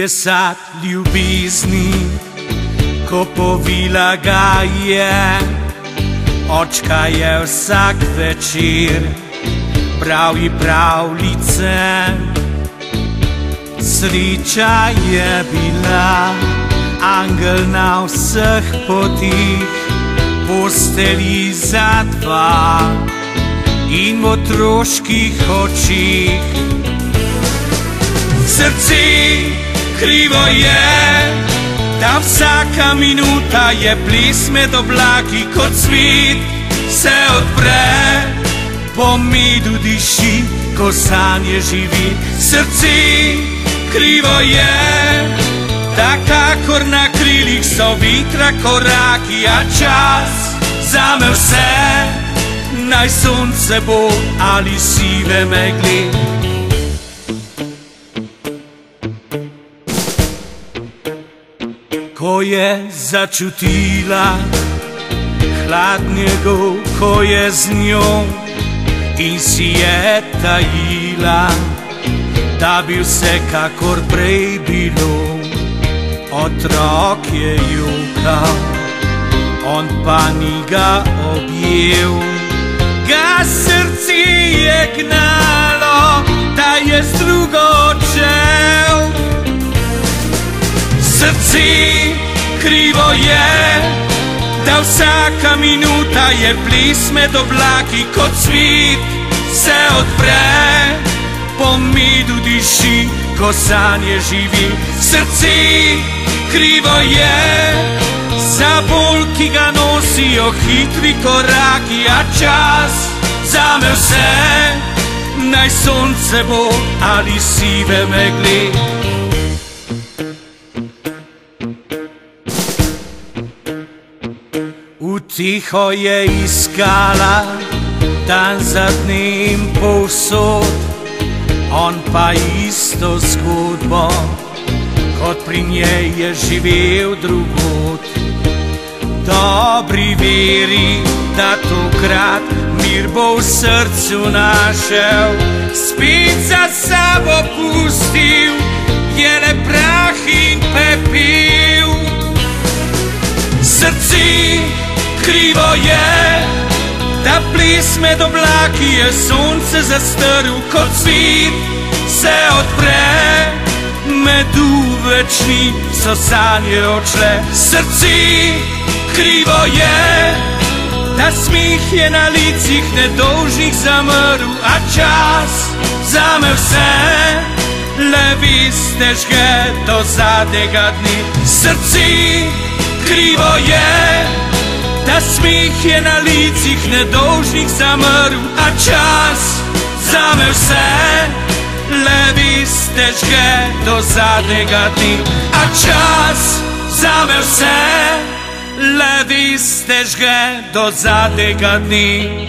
je sad ljubezni, ko povila ga je. Očka je vsak večer bral ji pravljice. Sreča je bila angel na vseh potih, postelji za dva in v otroških očih. Srce krivo je, da vsaka minuta je ples med oblaki, kot svet se odpre, po medu diši, ko sanje živi. Srce krivo je, da kakor na krilih so vetra koraki, a čas zame vse, naj sonce bo ali sive megle. Ko je začutila hlad njegov, ko je z njo in si je tajila, da bi vsekakor prej bilo. Otrok je jokal, on pa ni ga objel, ga srce je gnalo, da je z drugo odšel. Srce krivo je, da vsaka minuta je ples med oblaki, kot svet se odpre, po medu diši, ko sanje živi. Srce krivo je, za bolj, ki ga nosijo hitri koraki, a čas zame vse, naj sonce bo ali sive megle. Tiho je iskala dan za dnem povsod, on pa isto zgodbo, kot pri njej je živel drugod. Dobri veri, da tokrat mir bo v srcu našel, spet za sabo pustil je le prah in pepel. Srce krivo je, da ples med oblaki je sonce zastrl, kot svet se odpre, medu večni so sanje odšle. Srce krivo je, da smeh je na licih nedolžnih zamrl, a čas zame vse, le veste žge do zadnjega dne. Srce krivo je, da smeh je na licih nedolžnih zamrl, a čas zame vse, le veste žge do zadnjega dne. A čas zame vse, le veste žge do zadnjega dne.